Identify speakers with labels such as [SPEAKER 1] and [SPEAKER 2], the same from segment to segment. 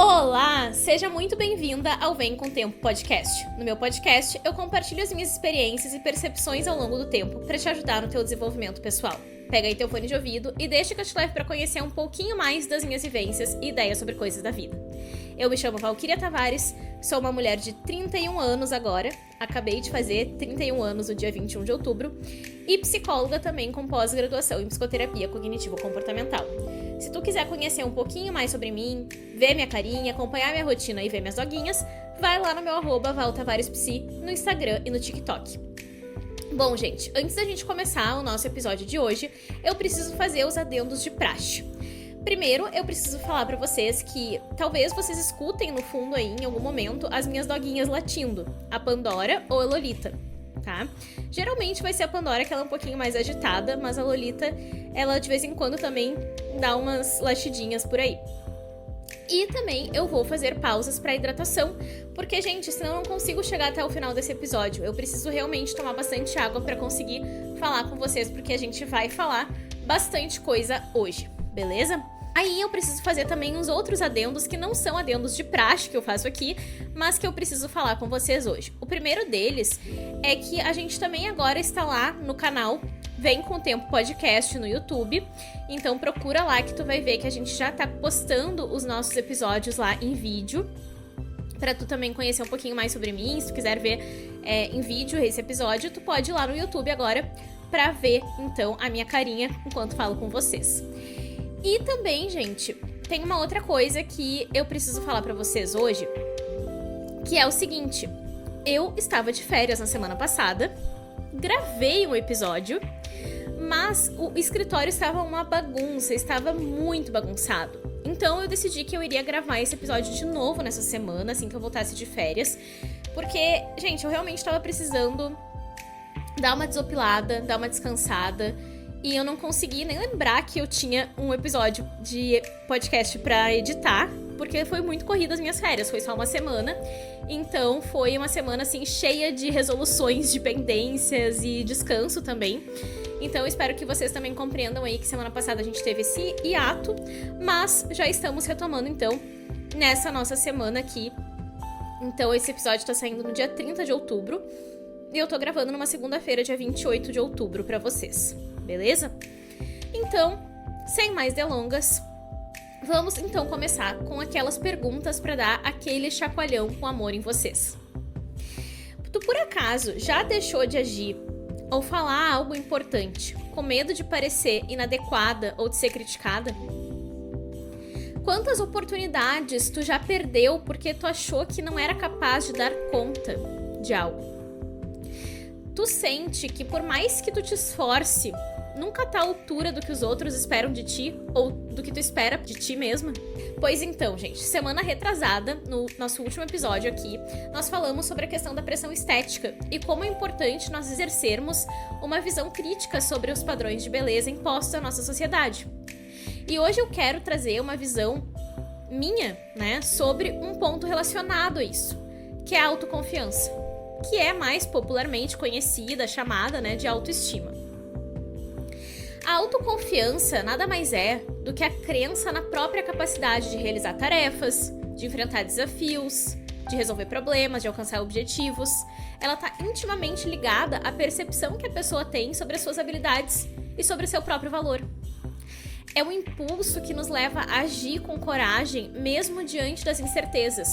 [SPEAKER 1] Olá! Seja muito bem-vinda ao Vem com Tempo Podcast. No meu podcast, eu compartilho as minhas experiências e percepções ao longo do tempo para te ajudar no teu desenvolvimento pessoal. Pega aí teu fone de ouvido e deixa que eu te leve para conhecer um pouquinho mais das minhas vivências e ideias sobre coisas da vida. Eu me chamo Valquíria Tavares, sou uma mulher de 31 anos agora, acabei de fazer 31 anos no dia 21 de outubro, e psicóloga também com pós-graduação em psicoterapia cognitivo-comportamental. Se tu quiser conhecer um pouquinho mais sobre mim, ver minha carinha, acompanhar minha rotina e ver minhas doguinhas, vai lá no meu @valtavarespsi no Instagram e no TikTok. Bom, gente, antes da gente começar o nosso episódio de hoje, eu preciso fazer os adendos de praxe. Primeiro, eu preciso falar pra vocês que talvez vocês escutem no fundo aí, em algum momento, as minhas doguinhas latindo, a Pandora ou a Lolita, tá? Geralmente vai ser a Pandora, que ela é um pouquinho mais agitada, mas a Lolita, ela de vez em quando também dá umas latidinhas por aí. E também eu vou fazer pausas para hidratação, porque, gente, senão eu não consigo chegar até o final desse episódio. Eu preciso realmente tomar bastante água para conseguir falar com vocês, porque a gente vai falar bastante coisa hoje, beleza? Aí eu preciso fazer também uns outros adendos que não são adendos de praxe que eu faço aqui, mas que eu preciso falar com vocês hoje. O primeiro deles é que a gente também agora está lá no canal Vem com o Tempo Podcast no YouTube, então procura lá que tu vai ver que a gente já tá postando os nossos episódios lá em vídeo, pra tu também conhecer um pouquinho mais sobre mim. Se tu quiser ver em vídeo esse episódio, tu pode ir lá no YouTube agora pra ver, então, a minha carinha enquanto falo com vocês. E também, gente, tem uma outra coisa que eu preciso falar pra vocês hoje, que é o seguinte: eu estava de férias na semana passada, gravei um episódio, mas o escritório estava uma bagunça, estava muito bagunçado. Então eu decidi que eu iria gravar esse episódio de novo nessa semana, assim que eu voltasse de férias, porque, gente, eu realmente estava precisando dar uma desopilada, dar uma descansada, e eu não consegui nem lembrar que eu tinha um episódio de podcast pra editar, porque foi muito corrida as minhas férias, foi só uma semana. Então foi uma semana assim cheia de resoluções de pendências e descanso também. Então eu espero que vocês também compreendam aí que semana passada a gente teve esse hiato, mas já estamos retomando então nessa nossa semana aqui. Então esse episódio tá saindo no dia 30 de outubro e eu tô gravando numa segunda-feira, dia 28 de outubro pra vocês, beleza? Então, sem mais delongas, vamos então começar com aquelas perguntas para dar aquele chacoalhão com amor em vocês. Tu por acaso já deixou de agir ou falar algo importante com medo de parecer inadequada ou de ser criticada? Quantas oportunidades tu já perdeu porque tu achou que não era capaz de dar conta de algo? Tu sente que por mais que tu te esforce, nunca tá à altura do que os outros esperam de ti ou do que tu espera de ti mesma? Pois então, gente, semana retrasada, no nosso último episódio aqui, nós falamos sobre a questão da pressão estética e como é importante nós exercermos uma visão crítica sobre os padrões de beleza impostos à nossa sociedade. E hoje eu quero trazer uma visão minha, né, sobre um ponto relacionado a isso, que é a autoconfiança, que é mais popularmente conhecida, chamada, né, de autoestima. A autoconfiança nada mais é do que a crença na própria capacidade de realizar tarefas, de enfrentar desafios, de resolver problemas, de alcançar objetivos. Ela está intimamente ligada à percepção que a pessoa tem sobre as suas habilidades e sobre o seu próprio valor. É um impulso que nos leva a agir com coragem, mesmo diante das incertezas.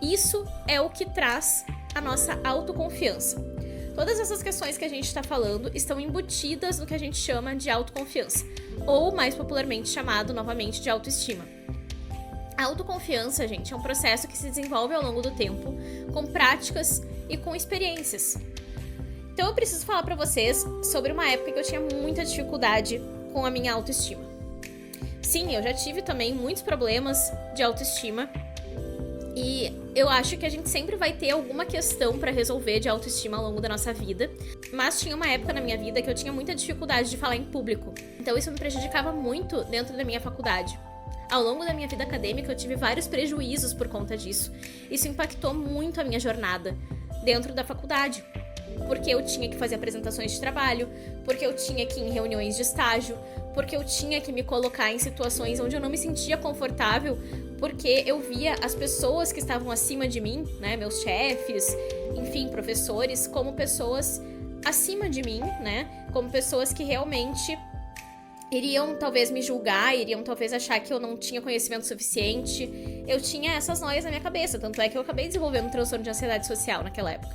[SPEAKER 1] Isso é o que traz a nossa autoconfiança. Todas essas questões que a gente está falando estão embutidas no que a gente chama de autoconfiança, ou mais popularmente chamado novamente de autoestima. A autoconfiança, gente, é um processo que se desenvolve ao longo do tempo, com práticas e com experiências. Então eu preciso falar para vocês sobre uma época que eu tinha muita dificuldade com a minha autoestima. Sim, eu já tive também muitos problemas de autoestima, e eu acho que a gente sempre vai ter alguma questão pra resolver de autoestima ao longo da nossa vida. Mas tinha uma época na minha vida que eu tinha muita dificuldade de falar em público. Então isso me prejudicava muito dentro da minha faculdade. Ao longo da minha vida acadêmica eu tive vários prejuízos por conta disso. Isso impactou muito a minha jornada dentro da faculdade. Porque eu tinha que fazer apresentações de trabalho, porque eu tinha que ir em reuniões de estágio, porque eu tinha que me colocar em situações onde eu não me sentia confortável porque eu via as pessoas que estavam acima de mim, né, meus chefes, enfim, professores, como pessoas acima de mim, né, como pessoas que realmente iriam talvez me julgar, iriam talvez achar que eu não tinha conhecimento suficiente. Eu tinha essas noias na minha cabeça, tanto é que eu acabei desenvolvendo um transtorno de ansiedade social naquela época.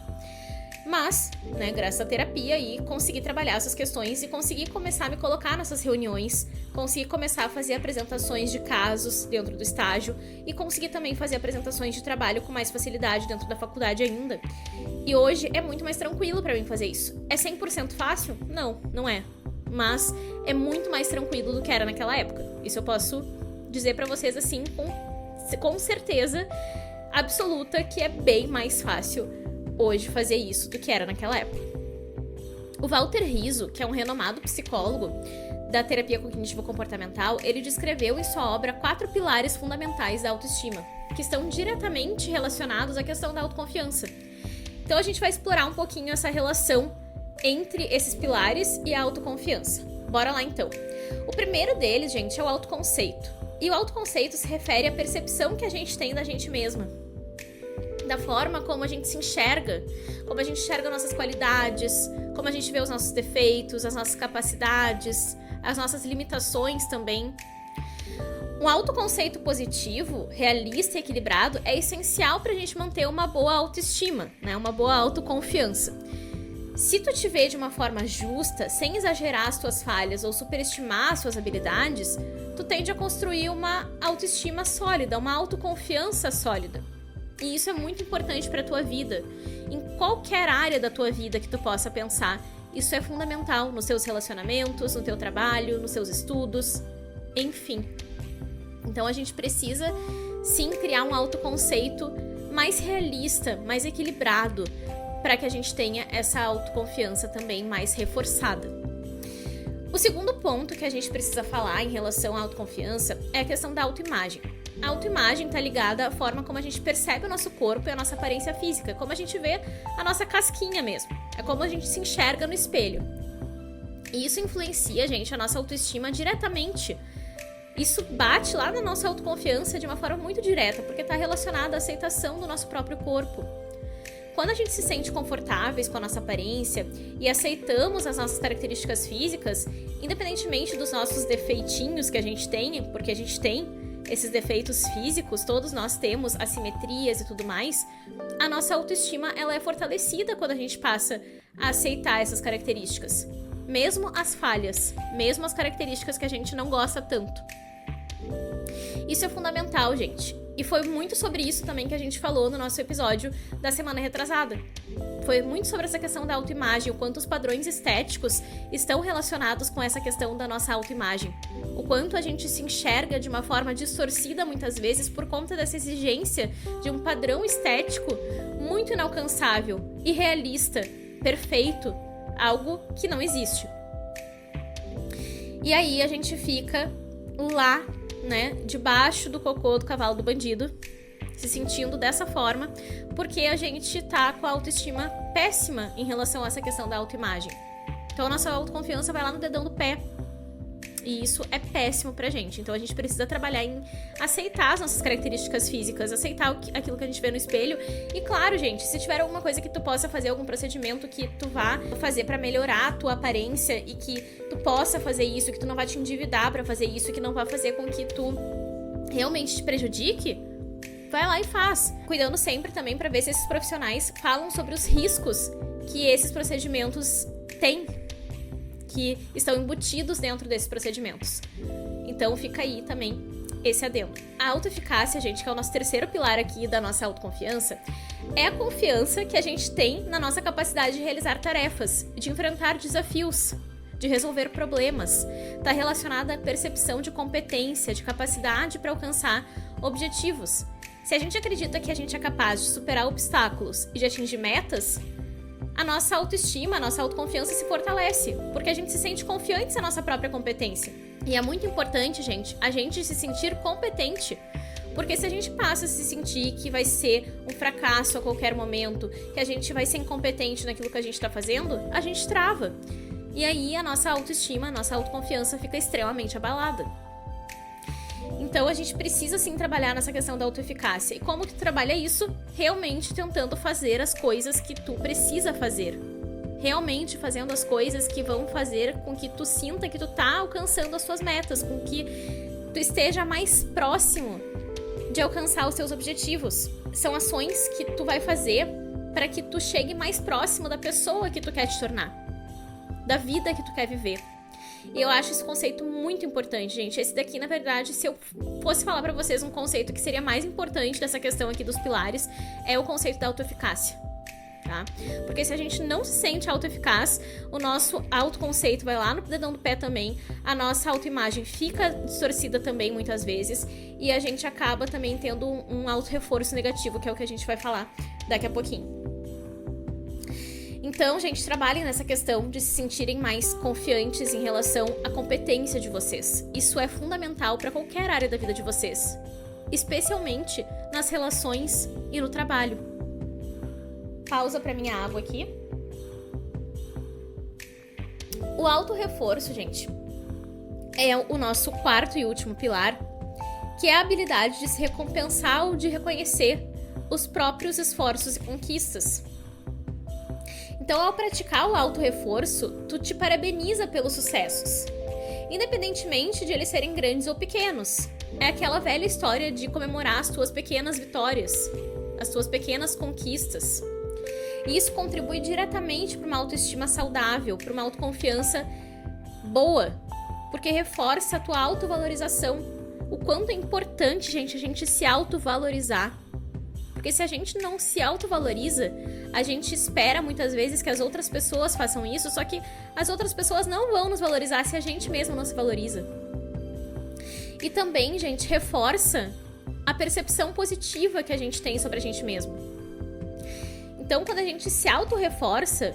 [SPEAKER 1] Mas, né, graças à terapia aí, consegui trabalhar essas questões e consegui começar a me colocar nessas reuniões, consegui começar a fazer apresentações de casos dentro do estágio e consegui também fazer apresentações de trabalho com mais facilidade dentro da faculdade ainda. E hoje é muito mais tranquilo pra mim fazer isso. É 100% fácil? Não, não é. Mas é muito mais tranquilo do que era naquela época. Isso eu posso dizer pra vocês assim, com certeza absoluta, que é bem mais fácil hoje fazer isso do que era naquela época. O Walter Rizzo, que é um renomado psicólogo da terapia cognitivo-comportamental, ele descreveu em sua obra 4 pilares fundamentais da autoestima, que estão diretamente relacionados à questão da autoconfiança. Então a gente vai explorar um pouquinho essa relação entre esses pilares e a autoconfiança. Bora lá então. O primeiro deles, gente, é o autoconceito. E o autoconceito se refere à percepção que a gente tem da gente mesma, da forma como a gente se enxerga, como a gente enxerga nossas qualidades, como a gente vê os nossos defeitos, as nossas capacidades, as nossas limitações também. Um autoconceito positivo, realista e equilibrado é essencial pra gente manter uma boa autoestima, né? Uma boa autoconfiança. Se tu te vê de uma forma justa, sem exagerar as tuas falhas ou superestimar as suas habilidades, tu tende a construir uma autoestima sólida, uma autoconfiança sólida. E isso é muito importante para a tua vida. Em qualquer área da tua vida que tu possa pensar, isso é fundamental nos teus relacionamentos, no teu trabalho, nos seus estudos, enfim. Então a gente precisa sim criar um autoconceito mais realista, mais equilibrado, para que a gente tenha essa autoconfiança também mais reforçada. O segundo ponto que a gente precisa falar em relação à autoconfiança é a questão da autoimagem. A autoimagem está ligada à forma como a gente percebe o nosso corpo e a nossa aparência física, como a gente vê a nossa casquinha mesmo. É como a gente se enxerga no espelho. E isso influencia, gente, a nossa autoestima diretamente. Isso bate lá na nossa autoconfiança de uma forma muito direta, porque está relacionado à aceitação do nosso próprio corpo. Quando a gente se sente confortáveis com a nossa aparência e aceitamos as nossas características físicas, independentemente dos nossos defeitinhos que a gente tenha, porque a gente tem esses defeitos físicos, todos nós temos assimetrias e tudo mais, a nossa autoestima ela é fortalecida quando a gente passa a aceitar essas características. Mesmo as falhas, mesmo as características que a gente não gosta tanto. Isso é fundamental, gente. E foi muito sobre isso também que a gente falou no nosso episódio da semana retrasada. Foi muito sobre essa questão da autoimagem, o quanto os padrões estéticos estão relacionados com essa questão da nossa autoimagem. O quanto a gente se enxerga de uma forma distorcida muitas vezes por conta dessa exigência de um padrão estético muito inalcançável, irrealista, perfeito, algo que não existe. E aí a gente fica lá, né, debaixo do cocô do cavalo do bandido, se sentindo dessa forma, porque a gente tá com a autoestima péssima em relação a essa questão da autoimagem. Então a nossa autoconfiança vai lá no dedão do pé. E isso é péssimo pra gente. Então a gente precisa trabalhar em aceitar as nossas características físicas, aceitar aquilo que a gente vê no espelho. E claro, gente, se tiver alguma coisa que tu possa fazer, algum procedimento que tu vá fazer pra melhorar a tua aparência e que tu possa fazer isso, que tu não vai te endividar pra fazer isso, que não vai fazer com que tu realmente te prejudique, vai lá e faz. Cuidando sempre também pra ver se esses profissionais falam sobre os riscos que esses procedimentos têm, que estão embutidos dentro desses procedimentos. Então fica aí também esse adendo. A autoeficácia, gente, que é o nosso terceiro pilar aqui da nossa autoconfiança, é a confiança que a gente tem na nossa capacidade de realizar tarefas, de enfrentar desafios, de resolver problemas. Está relacionada à percepção de competência, de capacidade para alcançar objetivos. Se a gente acredita que a gente é capaz de superar obstáculos e de atingir metas, a nossa autoestima, a nossa autoconfiança se fortalece, porque a gente se sente confiante na nossa própria competência. E é muito importante, gente, a gente se sentir competente, porque se a gente passa a se sentir que vai ser um fracasso a qualquer momento, que a gente vai ser incompetente naquilo que a gente está fazendo, a gente trava. E aí a nossa autoestima, a nossa autoconfiança fica extremamente abalada. Então a gente precisa sim trabalhar nessa questão da autoeficácia. E como que tu trabalha isso? Realmente tentando fazer as coisas que tu precisa fazer. Realmente fazendo as coisas que vão fazer com que tu sinta que tu tá alcançando as tuas metas, com que tu esteja mais próximo de alcançar os teus objetivos. São ações que tu vai fazer para que tu chegue mais próximo da pessoa que tu quer te tornar, da vida que tu quer viver. E eu acho esse conceito muito importante, gente. Esse daqui, na verdade, se eu fosse falar pra vocês um conceito que seria mais importante dessa questão aqui dos pilares, é o conceito da autoeficácia, tá? Porque se a gente não se sente autoeficaz, o nosso autoconceito vai lá no dedão do pé também, a nossa autoimagem fica distorcida também muitas vezes, e a gente acaba também tendo um autorreforço negativo, que é o que a gente vai falar daqui a pouquinho. Então, gente, trabalhem nessa questão de se sentirem mais confiantes em relação à competência de vocês. Isso é fundamental para qualquer área da vida de vocês, especialmente nas relações e no trabalho. Pausa para minha água aqui. O autorreforço, gente, é o nosso quarto e último pilar, que é a habilidade de se recompensar ou de reconhecer os próprios esforços e conquistas. Então, ao praticar o autorreforço, tu te parabeniza pelos sucessos, independentemente de eles serem grandes ou pequenos. É aquela velha história de comemorar as tuas pequenas vitórias, as tuas pequenas conquistas. E isso contribui diretamente para uma autoestima saudável, para uma autoconfiança boa, porque reforça a tua autovalorização. O quanto é importante, gente, a gente se autovalorizar. Porque se a gente não se autovaloriza, a gente espera muitas vezes que as outras pessoas façam isso, só que as outras pessoas não vão nos valorizar se a gente mesmo não se valoriza. E também, gente, reforça a percepção positiva que a gente tem sobre a gente mesmo. Então, quando a gente se autorreforça,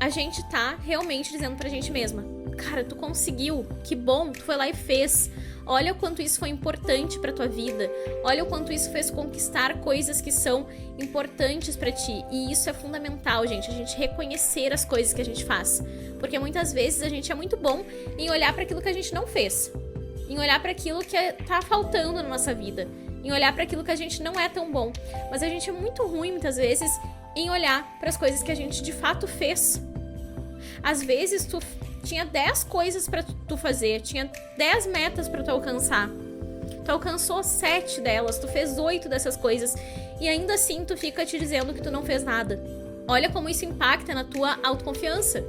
[SPEAKER 1] a gente tá realmente dizendo pra gente mesma: cara, tu conseguiu, que bom, tu foi lá e fez. Olha o quanto isso foi importante pra tua vida. Olha o quanto isso fez conquistar coisas que são importantes pra ti. E isso é fundamental, gente, a gente reconhecer as coisas que a gente faz. Porque muitas vezes a gente é muito bom em olhar pra aquilo que a gente não fez. Em olhar pra aquilo que tá faltando na nossa vida. Em olhar pra aquilo que a gente não é tão bom. Mas a gente é muito ruim, muitas vezes, em olhar pras coisas que a gente de fato fez. Às vezes, tu tinha 10 coisas pra tu fazer, tinha 10 metas pra tu alcançar. Tu alcançou 7 delas, tu fez 8 dessas coisas e ainda assim tu fica te dizendo que tu não fez nada. Olha como isso impacta na tua autoconfiança.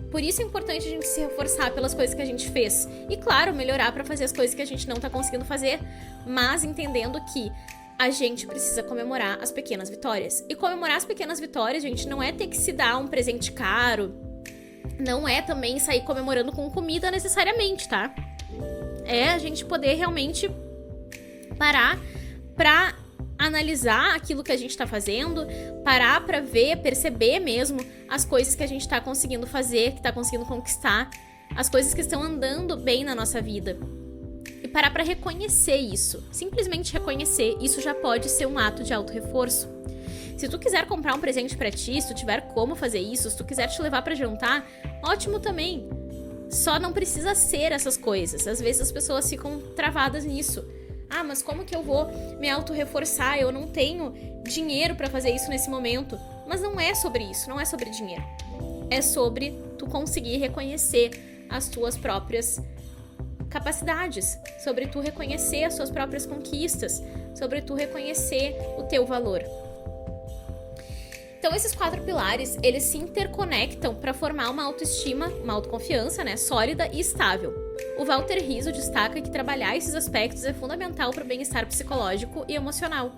[SPEAKER 1] Por isso é importante a gente se reforçar pelas coisas que a gente fez. E claro, melhorar pra fazer as coisas que a gente não tá conseguindo fazer, mas entendendo que a gente precisa comemorar as pequenas vitórias. E comemorar as pequenas vitórias, gente, não é ter que se dar um presente caro, não é também sair comemorando com comida necessariamente, tá? É a gente poder realmente parar pra analisar aquilo que a gente tá fazendo, parar pra ver, perceber mesmo as coisas que a gente tá conseguindo fazer, que tá conseguindo conquistar, as coisas que estão andando bem na nossa vida. E parar pra reconhecer isso. Simplesmente reconhecer, isso já pode ser um ato de autorreforço. Se tu quiser comprar um presente pra ti, se tu tiver como fazer isso, se tu quiser te levar pra jantar, ótimo também. Só não precisa ser essas coisas. Às vezes as pessoas ficam travadas nisso. Ah, mas como que eu vou me autorreforçar? Eu não tenho dinheiro pra fazer isso nesse momento. Mas não é sobre isso, não é sobre dinheiro. É sobre tu conseguir reconhecer as tuas próprias capacidades, sobre tu reconhecer as tuas próprias conquistas, sobre tu reconhecer o teu valor. Então, esses 4 pilares, eles se interconectam para formar uma autoestima, uma autoconfiança, né, sólida e estável. O Walter Rizzo destaca que trabalhar esses aspectos é fundamental para o bem-estar psicológico e emocional.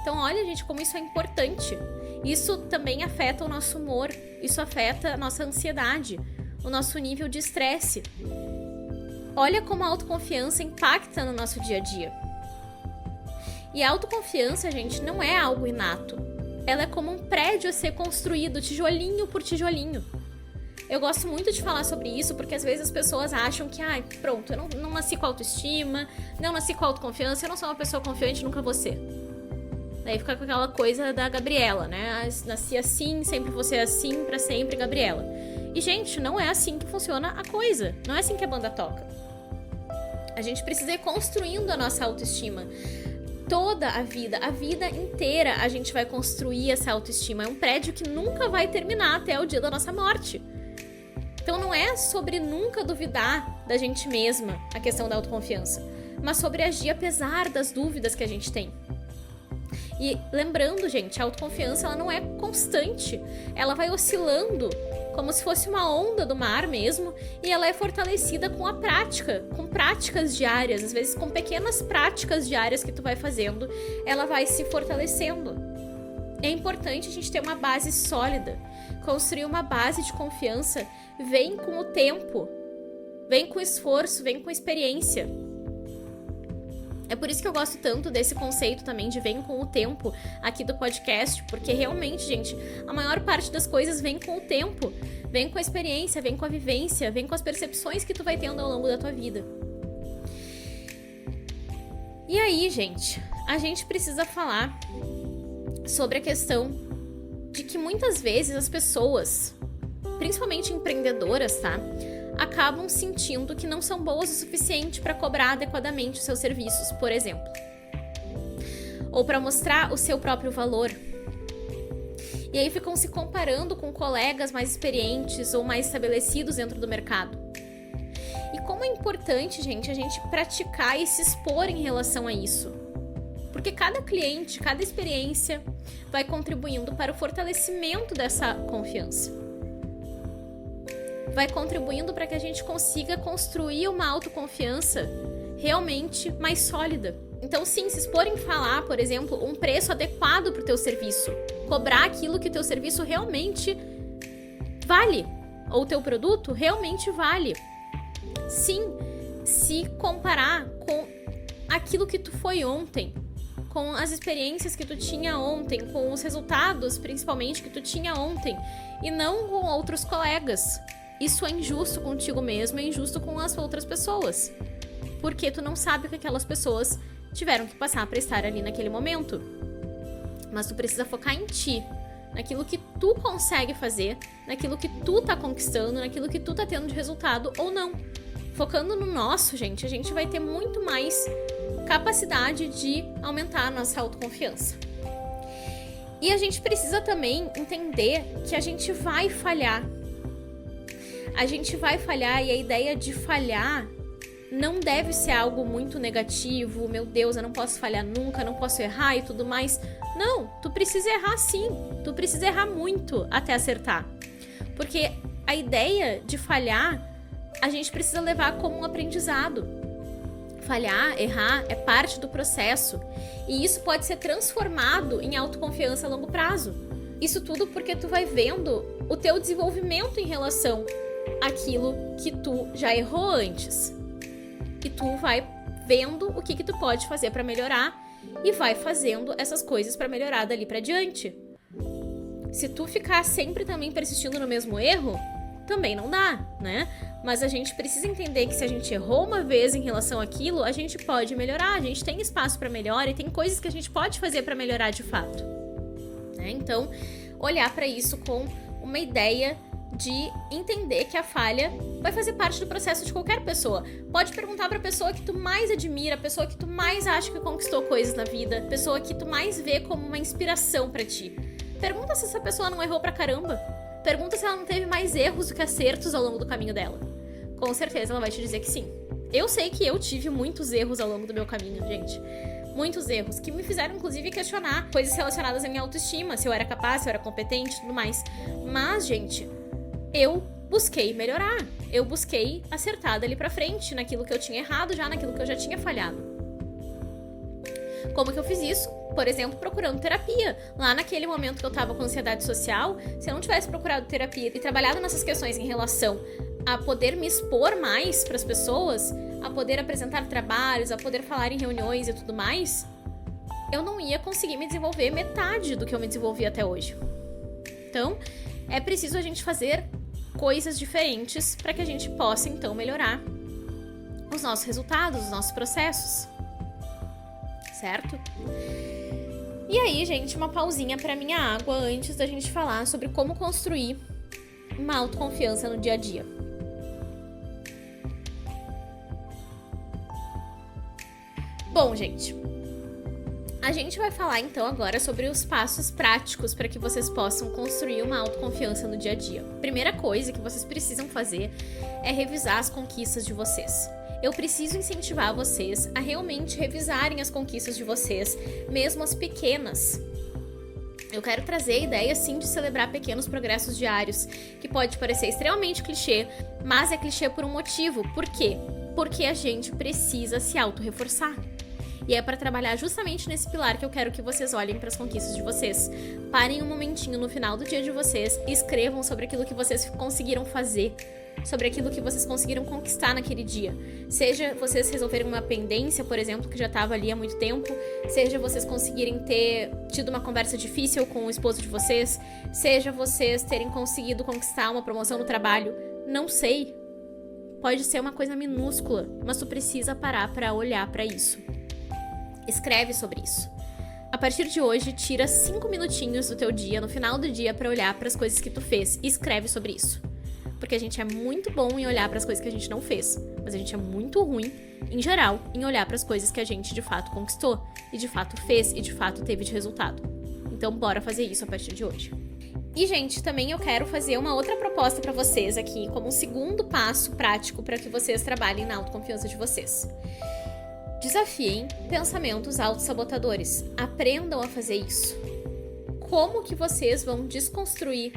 [SPEAKER 1] Então, olha, gente, como isso é importante. Isso também afeta o nosso humor, isso afeta a nossa ansiedade, o nosso nível de estresse. Olha como a autoconfiança impacta no nosso dia a dia. E a autoconfiança, gente, não é algo inato. Ela é como um prédio a ser construído, tijolinho por tijolinho. Eu gosto muito de falar sobre isso, porque às vezes as pessoas acham que, pronto, eu não nasci com autoestima, não nasci com autoconfiança, eu não sou uma pessoa confiante, nunca vou ser. Daí fica com aquela coisa da Gabriela, né? Nasci assim, sempre vou ser assim, pra sempre, Gabriela. E, gente, não é assim que funciona a coisa. Não é assim que a banda toca. A gente precisa ir construindo a nossa autoestima. Toda a vida inteira a gente vai construir essa autoestima. É um prédio que nunca vai terminar até o dia da nossa morte. Então não é sobre nunca duvidar da gente mesma a questão da autoconfiança, mas sobre agir apesar das dúvidas que a gente tem. E lembrando, gente, a autoconfiança ela não é constante, ela vai oscilando como se fosse uma onda do mar mesmo, e ela é fortalecida com a prática, com práticas diárias, às vezes com pequenas práticas diárias que tu vai fazendo, ela vai se fortalecendo. É importante a gente ter uma base sólida. Construir uma base de confiança vem com o tempo, vem com esforço, vem com experiência. É por isso que eu gosto tanto desse conceito também de vem com o tempo aqui do podcast, porque realmente, gente, a maior parte das coisas vem com o tempo, vem com a experiência, vem com a vivência, vem com as percepções que tu vai tendo ao longo da tua vida. E aí, gente, a gente precisa falar sobre a questão de que muitas vezes as pessoas, principalmente empreendedoras, tá? Acabam sentindo que não são boas o suficiente para cobrar adequadamente os seus serviços, por exemplo. Ou para mostrar o seu próprio valor. E aí ficam se comparando com colegas mais experientes ou mais estabelecidos dentro do mercado. E como é importante, gente, a gente praticar e se expor em relação a isso. Porque cada cliente, cada experiência vai contribuindo para o fortalecimento dessa confiança. Vai contribuindo para que a gente consiga construir uma autoconfiança realmente mais sólida. Então, sim, se expor em falar, por exemplo, um preço adequado para o teu serviço. Cobrar aquilo que o teu serviço realmente vale. Ou o teu produto realmente vale. Sim, se comparar com aquilo que tu foi ontem, com as experiências que tu tinha ontem, com os resultados, principalmente, que tu tinha ontem, e não com outros colegas. Isso é injusto contigo mesmo, é injusto com as outras pessoas. Porque tu não sabe o que aquelas pessoas tiveram que passar para estar ali naquele momento. Mas tu precisa focar em ti, naquilo que tu consegue fazer, naquilo que tu tá conquistando, naquilo que tu tá tendo de resultado ou não. Focando no nosso, gente, a gente vai ter muito mais capacidade de aumentar a nossa autoconfiança. E a gente precisa também entender que a gente vai falhar. A gente vai falhar e a ideia de falhar não deve ser algo muito negativo. Meu Deus, eu não posso falhar nunca, não posso errar e tudo mais. Não, tu precisa errar sim. Tu precisa errar muito até acertar. Porque a ideia de falhar, a gente precisa levar como um aprendizado. Falhar, errar é parte do processo. E isso pode ser transformado em autoconfiança a longo prazo. Isso tudo porque tu vai vendo o teu desenvolvimento em relação àquilo que tu já errou antes. E tu vai vendo o que tu pode fazer para melhorar e vai fazendo essas coisas para melhorar dali para diante. Se tu ficar sempre também persistindo no mesmo erro, também não dá, né? Mas a gente precisa entender que se a gente errou uma vez em relação àquilo, a gente pode melhorar, a gente tem espaço para melhora e tem coisas que a gente pode fazer para melhorar de fato. Né? Então, olhar para isso com uma ideia de entender que a falha vai fazer parte do processo de qualquer pessoa. Pode perguntar para a pessoa que tu mais admira, a pessoa que tu mais acha que conquistou coisas na vida, a pessoa que tu mais vê como uma inspiração para ti. Pergunta se essa pessoa não errou pra caramba. Pergunta se ela não teve mais erros do que acertos ao longo do caminho dela. Com certeza ela vai te dizer que sim. Eu sei que eu tive muitos erros ao longo do meu caminho, gente. Muitos erros, que me fizeram inclusive questionar coisas relacionadas à minha autoestima, se eu era capaz, se eu era competente e tudo mais. Mas, gente, eu busquei melhorar. Eu busquei acertar dali pra frente, naquilo que eu tinha errado já, naquilo que eu já tinha falhado. Como que eu fiz isso? Por exemplo, procurando terapia. Lá naquele momento que eu tava com ansiedade social, se eu não tivesse procurado terapia e trabalhado nessas questões em relação a poder me expor mais pras pessoas, a poder apresentar trabalhos, a poder falar em reuniões e tudo mais, eu não ia conseguir me desenvolver metade do que eu me desenvolvi até hoje. Então, é preciso a gente fazer coisas diferentes para que a gente possa, então, melhorar os nossos resultados, os nossos processos. Certo? E aí, gente, uma pausinha para minha água antes da gente falar sobre como construir uma autoconfiança no dia a dia. Bom, gente, a gente vai falar então agora sobre os passos práticos para que vocês possam construir uma autoconfiança no dia a dia. Primeira coisa que vocês precisam fazer é revisar as conquistas de vocês. Eu preciso incentivar vocês a realmente revisarem as conquistas de vocês, mesmo as pequenas. Eu quero trazer a ideia, sim, de celebrar pequenos progressos diários, que pode parecer extremamente clichê, mas é clichê por um motivo. Por quê? Porque a gente precisa se auto-reforçar. E é para trabalhar justamente nesse pilar que eu quero que vocês olhem para as conquistas de vocês. Parem um momentinho no final do dia de vocês e escrevam sobre aquilo que vocês conseguiram fazer, sobre aquilo que vocês conseguiram conquistar naquele dia. Seja vocês resolverem uma pendência, por exemplo, que já estava ali há muito tempo, seja vocês conseguirem ter tido uma conversa difícil com o esposo de vocês, seja vocês terem conseguido conquistar uma promoção no trabalho, não sei. Pode ser uma coisa minúscula, mas tu precisa parar para olhar para isso. Escreve sobre isso. A partir de hoje, tira 5 minutinhos do teu dia, no final do dia, para olhar para as coisas que tu fez e escreve sobre isso. Porque a gente é muito bom em olhar para as coisas que a gente não fez, mas a gente é muito ruim, em geral, em olhar para as coisas que a gente de fato conquistou, e de fato fez, e de fato teve de resultado. Então, bora fazer isso a partir de hoje. E, gente, também eu quero fazer uma outra proposta para vocês aqui, como um segundo passo prático para que vocês trabalhem na autoconfiança de vocês. Desafiem pensamentos autossabotadores. Aprendam a fazer isso. Como que vocês vão desconstruir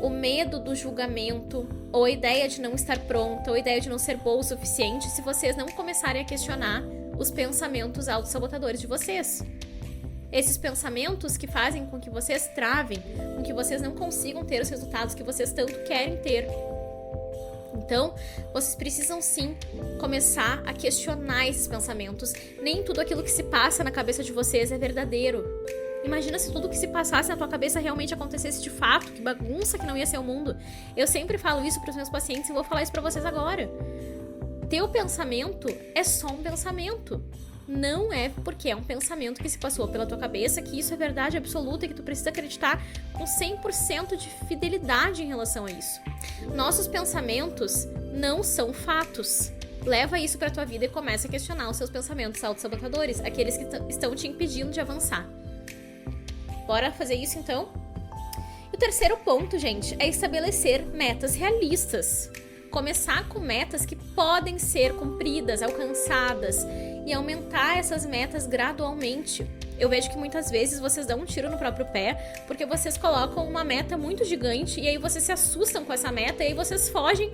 [SPEAKER 1] o medo do julgamento, ou a ideia de não estar pronta, ou a ideia de não ser boa o suficiente, se vocês não começarem a questionar os pensamentos autossabotadores de vocês? Esses pensamentos que fazem com que vocês travem, com que vocês não consigam ter os resultados que vocês tanto querem ter. Então, vocês precisam sim começar a questionar esses pensamentos. Nem tudo aquilo que se passa na cabeça de vocês é verdadeiro. Imagina se tudo que se passasse na tua cabeça realmente acontecesse de fato, que bagunça que não ia ser o mundo. Eu sempre falo isso para os meus pacientes e vou falar isso para vocês agora. Teu pensamento é só um pensamento. Não é porque é um pensamento que se passou pela tua cabeça que isso é verdade absoluta e que tu precisa acreditar com 100% de fidelidade em relação a isso. Nossos pensamentos não são fatos. Leva isso pra tua vida e começa a questionar os seus pensamentos autossabotadores, aqueles que estão te impedindo de avançar. Bora fazer isso então? E o terceiro ponto, gente, é estabelecer metas realistas. Começar com metas que podem ser cumpridas, alcançadas e aumentar essas metas gradualmente. Eu vejo que muitas vezes vocês dão um tiro no próprio pé porque vocês colocam uma meta muito gigante e aí vocês se assustam com essa meta e aí vocês fogem,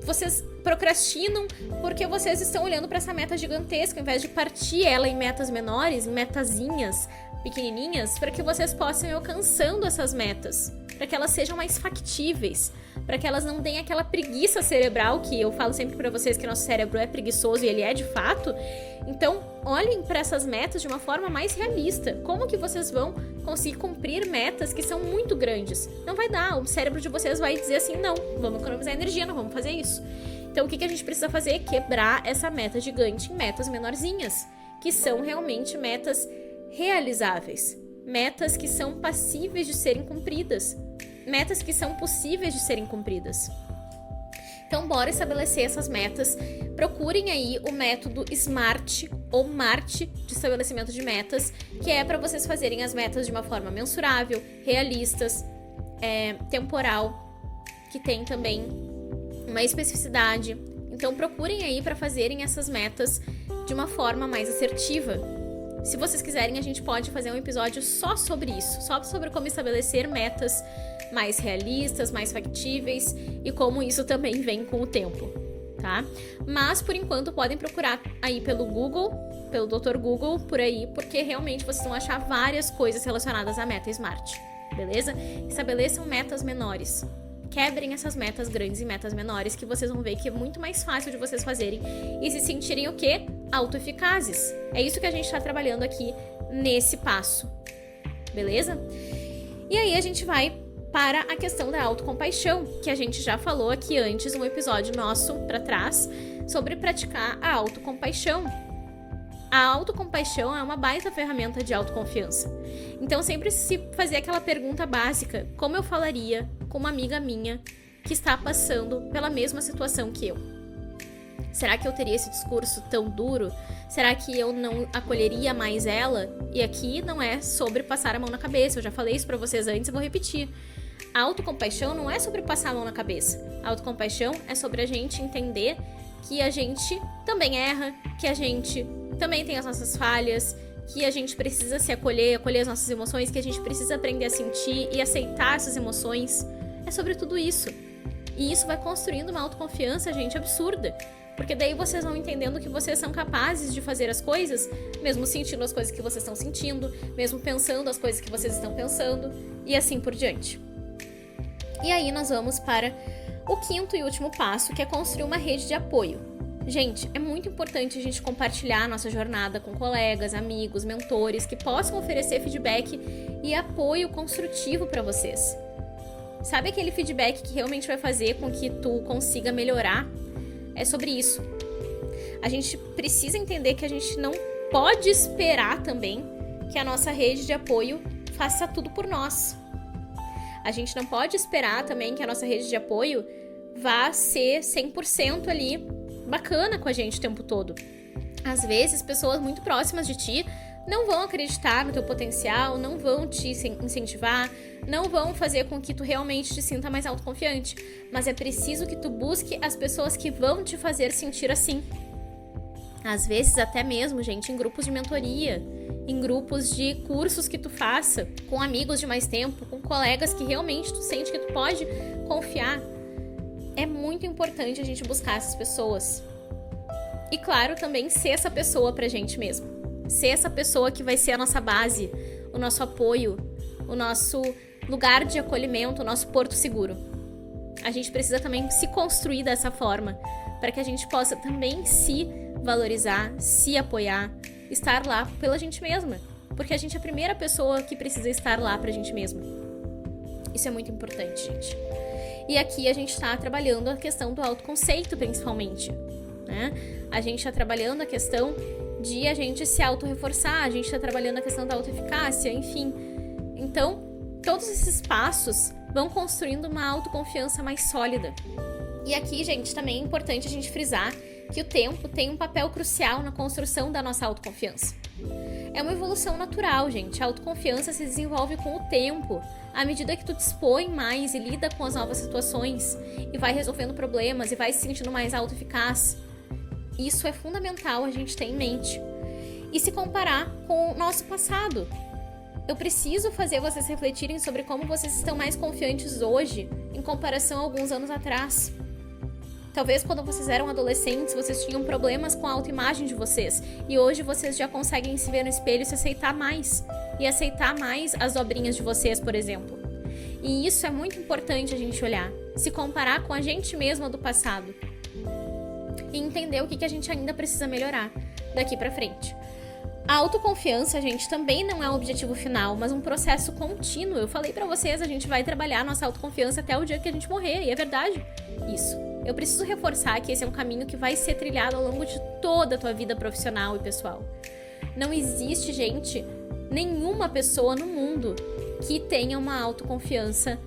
[SPEAKER 1] vocês procrastinam porque vocês estão olhando para essa meta gigantesca ao invés de partir ela em metas menores, em metazinhas pequenininhas, para que vocês possam ir alcançando essas metas, para que elas sejam mais factíveis, para que elas não deem aquela preguiça cerebral que eu falo sempre para vocês que nosso cérebro é preguiçoso e ele é de fato. Então, olhem para essas metas de uma forma mais realista. Como que vocês vão conseguir cumprir metas que são muito grandes? Não vai dar, o cérebro de vocês vai dizer assim, não, vamos economizar energia, não vamos fazer isso. Então, o que a gente precisa fazer? Quebrar essa meta gigante em metas menorzinhas, que são realmente metas realizáveis, metas que são passíveis de serem cumpridas, metas que são possíveis de serem cumpridas. Então, bora estabelecer essas metas. Procurem aí o método SMART ou MART de estabelecimento de metas, que é para vocês fazerem as metas de uma forma mensurável, realistas, temporal, que tem também uma especificidade. Então, procurem aí para fazerem essas metas de uma forma mais assertiva. Se vocês quiserem, a gente pode fazer um episódio só sobre isso, só sobre como estabelecer metas mais realistas, mais factíveis e como isso também vem com o tempo, tá? Mas, por enquanto, podem procurar aí pelo Google, pelo Dr. Google, por aí, porque realmente vocês vão achar várias coisas relacionadas à meta SMART, beleza? Estabeleçam metas menores. Quebrem essas metas grandes em metas menores, que vocês vão ver que é muito mais fácil de vocês fazerem e se sentirem o quê? Autoeficazes. É isso que a gente está trabalhando aqui nesse passo, beleza? E aí a gente vai para a questão da autocompaixão, que a gente já falou aqui antes, um episódio nosso para trás, sobre praticar a autocompaixão. A autocompaixão é uma baita ferramenta de autoconfiança. Então, sempre se fazer aquela pergunta básica, como eu falaria com uma amiga minha que está passando pela mesma situação que eu? Será que eu teria esse discurso tão duro? Será que eu não acolheria mais ela? E aqui não é sobre passar a mão na cabeça, eu já falei isso pra vocês antes e vou repetir. A autocompaixão não é sobre passar a mão na cabeça. A autocompaixão é sobre a gente entender que a gente também erra, que a gente também tem as nossas falhas, que a gente precisa se acolher as nossas emoções, que a gente precisa aprender a sentir e aceitar essas emoções. É sobre tudo isso. E isso vai construindo uma autoconfiança, gente, absurda. Porque daí vocês vão entendendo que vocês são capazes de fazer as coisas, mesmo sentindo as coisas que vocês estão sentindo, mesmo pensando as coisas que vocês estão pensando, e assim por diante. E aí nós vamos para o quinto e último passo, que é construir uma rede de apoio. Gente, é muito importante a gente compartilhar a nossa jornada com colegas, amigos, mentores, que possam oferecer feedback e apoio construtivo para vocês. Sabe aquele feedback que realmente vai fazer com que tu consiga melhorar? É sobre isso. A gente precisa entender que a gente não pode esperar também que a nossa rede de apoio faça tudo por nós. A gente não pode esperar também que a nossa rede de apoio vá ser 100% ali bacana com a gente o tempo todo. Às vezes, pessoas muito próximas de ti não vão acreditar no teu potencial, não vão te incentivar, não vão fazer com que tu realmente te sinta mais autoconfiante. Mas é preciso que tu busque as pessoas que vão te fazer sentir assim. Às vezes até mesmo, gente, em grupos de mentoria, em grupos de cursos que tu faça, com amigos de mais tempo, com colegas que realmente tu sente que tu pode confiar. É muito importante a gente buscar essas pessoas. E claro, também ser essa pessoa pra gente mesmo. Ser essa pessoa que vai ser a nossa base, o nosso apoio, o nosso lugar de acolhimento, o nosso porto seguro. A gente precisa também se construir dessa forma, para que a gente possa também se valorizar, se apoiar, estar lá pela gente mesma. Porque a gente é a primeira pessoa que precisa estar lá pra gente mesma. Isso é muito importante, gente. E aqui a gente tá trabalhando a questão do autoconceito, principalmente, né? A gente tá trabalhando a questão de a gente se auto-reforçar, a gente tá trabalhando a questão da autoeficácia, enfim. Então, todos esses passos vão construindo uma autoconfiança mais sólida. E aqui, gente, também é importante a gente frisar que o tempo tem um papel crucial na construção da nossa autoconfiança. É uma evolução natural, gente. A autoconfiança se desenvolve com o tempo, à medida que tu te expõe mais e lida com as novas situações, e vai resolvendo problemas, e vai se sentindo mais autoeficaz. Isso é fundamental a gente ter em mente. E se comparar com o nosso passado. Eu preciso fazer vocês refletirem sobre como vocês estão mais confiantes hoje em comparação a alguns anos atrás. Talvez quando vocês eram adolescentes, vocês tinham problemas com a autoimagem de vocês. E hoje vocês já conseguem se ver no espelho e se aceitar mais. E aceitar mais as dobrinhas de vocês, por exemplo. E isso é muito importante a gente olhar. Se comparar com a gente mesma do passado. E entender o que a gente ainda precisa melhorar daqui pra frente. A autoconfiança, gente, também não é um objetivo final, mas um processo contínuo. Eu falei pra vocês, a gente vai trabalhar nossa autoconfiança até o dia que a gente morrer, e é verdade isso. Eu preciso reforçar que esse é um caminho que vai ser trilhado ao longo de toda a tua vida profissional e pessoal. Não existe, gente, nenhuma pessoa no mundo que tenha uma autoconfiança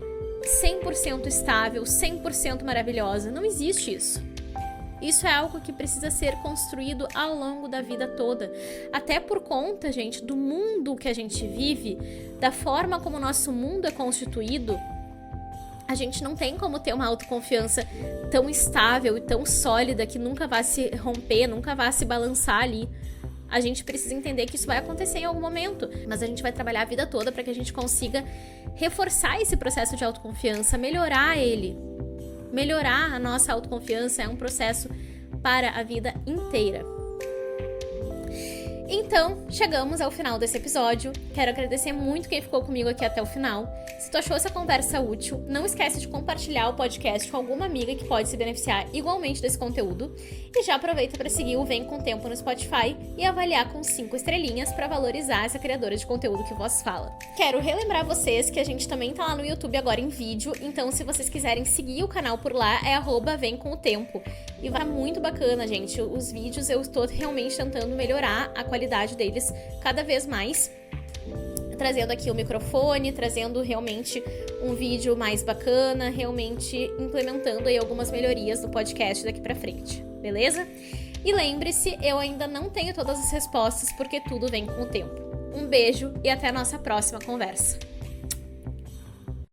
[SPEAKER 1] 100% estável, 100% maravilhosa. Não existe isso. Isso é algo que precisa ser construído ao longo da vida toda. Até por conta, gente, do mundo que a gente vive, da forma como o nosso mundo é constituído, a gente não tem como ter uma autoconfiança tão estável e tão sólida que nunca vai se romper, nunca vai se balançar ali. A gente precisa entender que isso vai acontecer em algum momento, mas a gente vai trabalhar a vida toda para que a gente consiga reforçar esse processo de autoconfiança, melhorar ele. Melhorar a nossa autoconfiança é um processo para a vida inteira. Então, chegamos ao final desse episódio. Quero agradecer muito quem ficou comigo aqui até o final. Se tu achou essa conversa útil, não esquece de compartilhar o podcast com alguma amiga que pode se beneficiar igualmente desse conteúdo. E já aproveita para seguir o Vem Com Tempo no Spotify e avaliar com 5 estrelinhas para valorizar essa criadora de conteúdo que vos fala. Quero relembrar vocês que a gente também tá lá no YouTube agora em vídeo, então se vocês quiserem seguir o canal por lá, é @VemComOTempo. E vai muito bacana, gente. Os vídeos eu estou realmente tentando melhorar a qualidade deles cada vez mais. Trazendo aqui o microfone, trazendo realmente um vídeo mais bacana, realmente implementando aí algumas melhorias do podcast daqui pra frente. beleza? E lembre-se, eu ainda não tenho todas as respostas porque tudo vem com o tempo. Um beijo e até a nossa próxima conversa.